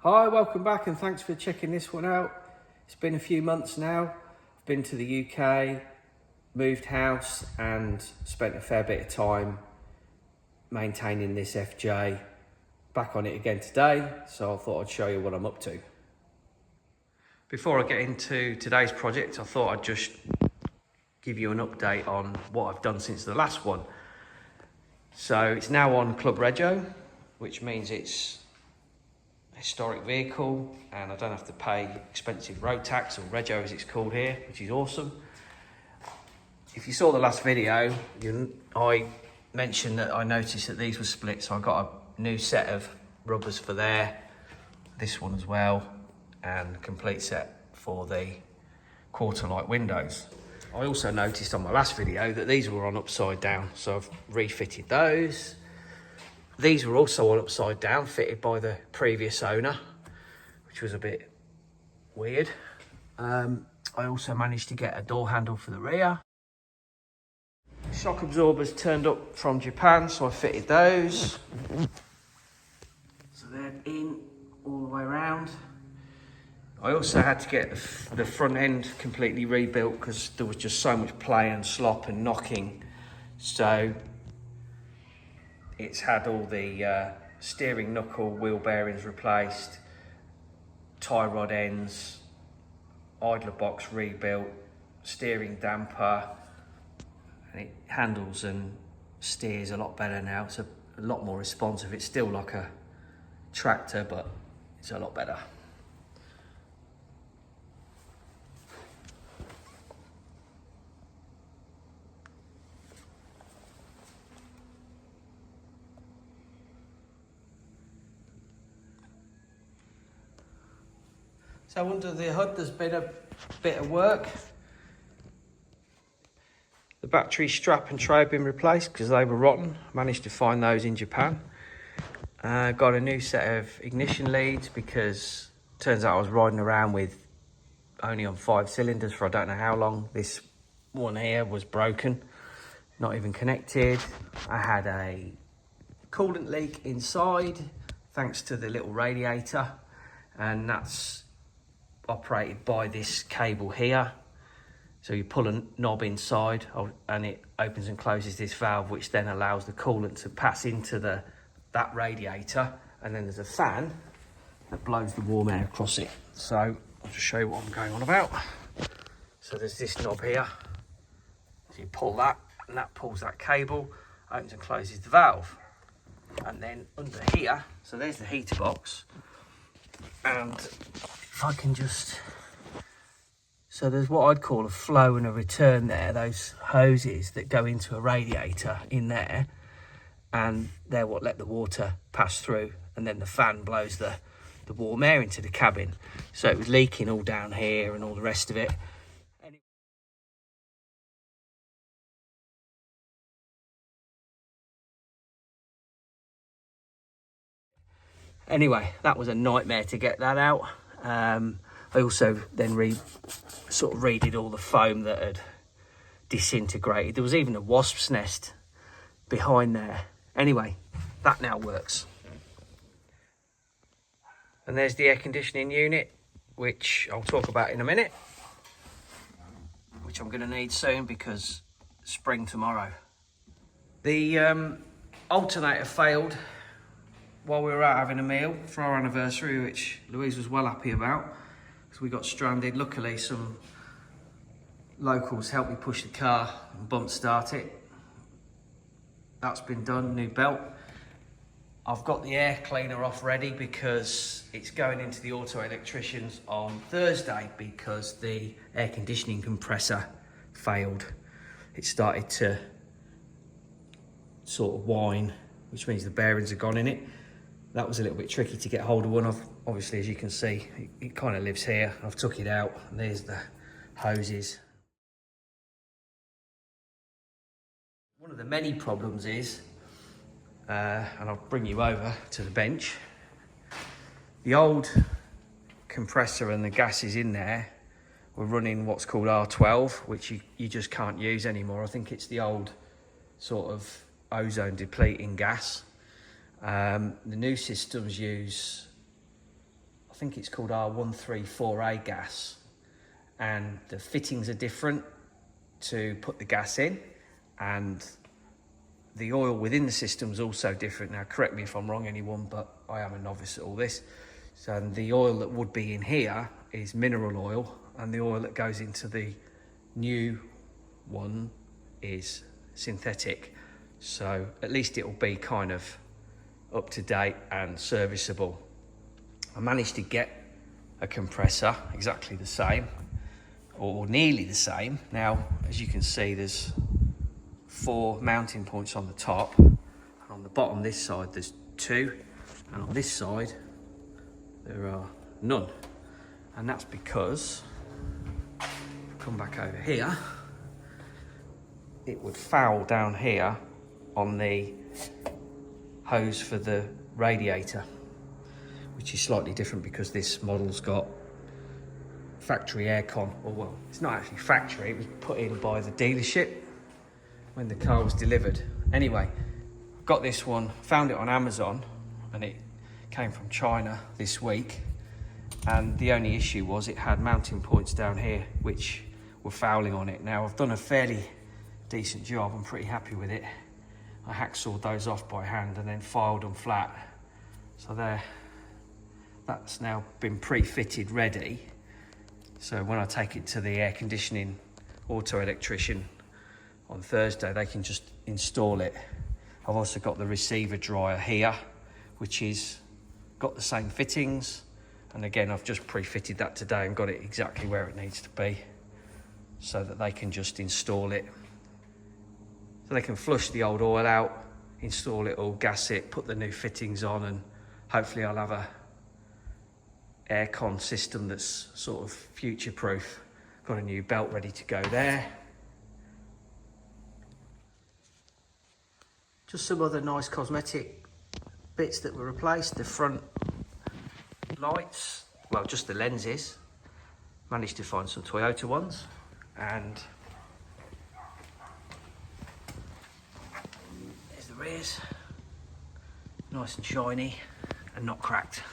Hi, welcome back and thanks for checking this one out. It's been a few months now. I've been to the UK, moved house and spent a fair bit of time maintaining this FJ. Back on it again today, so I thought I'd show you what I'm up to. Before I get into today's project, I thought I'd just give you an update on what I've done since the last one. So it's now on Club Rego, which means it's a historic vehicle and I don't have to pay expensive road tax, or Rego as it's called here, which is awesome. If you saw the last video, I mentioned that I noticed that these were split, so I got a new set of rubbers for there, this one as well, and a complete set for the quarter light windows. I also noticed on my last video that these were on upside down, so I've refitted those. These were also on upside down, fitted by the previous owner, which was a bit weird. I also managed to get a door handle for the rear. Shock absorbers turned up from Japan, so I fitted those. So they're in all the way around. I also had to get the front end completely rebuilt because there was just so much play and slop and knocking. So it's had all the steering knuckle wheel bearings replaced, tie rod ends, idler box rebuilt, steering damper, and it handles and steers a lot better now. It's a lot more responsive. It's still like a tractor, but it's a lot better. So under the hood there's been a bit of work. The battery strap and tray have been replaced because they were rotten. Managed to find those in Japan. Got a new set of ignition leads because it turns out I was riding around with only on 5 cylinders for I don't know how long. This one here was broken, not even connected. I had a coolant leak inside thanks to the little radiator, and that's operated by this cable here. So you pull a knob inside and it opens and closes this valve, which then allows the coolant to pass into that radiator, and then there's a fan that blows the warm air across it. So I'll just show you what I'm going on about. So there's this knob here, so you pull that and that pulls that cable, opens and closes the valve. And then under here, so there's the heater box, and if I can just, so there's what I'd call a flow and a return there, those hoses that go into a radiator in there, and they're what let the water pass through, and then the fan blows the warm air into the cabin. So it was leaking all down here and all the rest of it. Anyway, that was a nightmare to get that out. I also then redid all the foam that had disintegrated. There was even a wasp's nest behind there. Anyway, that now works. And there's the air conditioning unit, which I'll talk about in a minute, which I'm going to need soon because spring tomorrow. The alternator failed while we were out having a meal for our anniversary, which Louise was well happy about because we got stranded. Luckily, some locals helped me push the car and bump start it. That's been done, new belt. I've got the air cleaner off ready because it's going into the auto electricians on Thursday because the air conditioning compressor failed. It started to sort of whine, which means the bearings are gone in it. That was a little bit tricky to get hold of one of. Obviously, as you can see, it kind of lives here. I've took it out, and there's the hoses. One of the many problems is, and I'll bring you over to the bench, the old compressor and the gases in there were running what's called R12, which you just can't use anymore. I think it's the old sort of ozone depleting gas. The new systems use think it's called R134A gas, and the fittings are different to put the gas in, and the oil within the system is also different. Now, correct me if I'm wrong, anyone, but I am a novice at all this. So the oil that would be in here is mineral oil, and the oil that goes into the new one is synthetic. So at least it will be kind of up to date and serviceable. I managed to get a compressor exactly the same, or nearly the same. Now, as you can see, there's 4 mounting points on the top, and on the bottom this side there's 2, and on this side there are none. And that's because, come back over here, it would foul down here on the hose for the radiator, which is slightly different because this model's got factory aircon. Or well, it's not actually factory, it was put in by the dealership when the car was delivered. Anyway, got this one, found it on Amazon, and it came from China this week. And the only issue was it had mounting points down here which were fouling on it. Now, I've done a fairly decent job, I'm pretty happy with it. I hacksawed those off by hand and then filed them flat. So there, that's now been pre-fitted ready. So when I take it to the air conditioning auto electrician on Thursday, they can just install it. I've also got the receiver dryer here, which is got the same fittings. And again, I've just pre-fitted that today and got it exactly where it needs to be, so that they can just install it. So they can flush the old oil out, install it all, gas it, put the new fittings on, and hopefully I'll have a aircon system that's sort of future-proof. Got a new belt ready to go there. Just some other nice cosmetic bits that were replaced. The front lights, well, just the lenses. Managed to find some Toyota ones, and there's the rears. Nice and shiny and not cracked.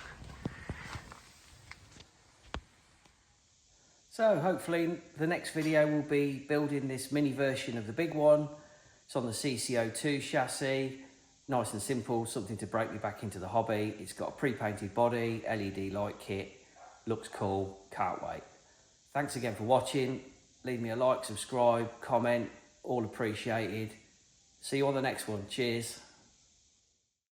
So hopefully the next video will be building this mini version of the big one. It's on the CC02 chassis, nice and simple, something to break me back into the hobby. It's got a pre-painted body, LED light kit, looks cool, can't wait. Thanks again for watching. Leave me a like, subscribe, comment, all appreciated. See you on the next one. Cheers.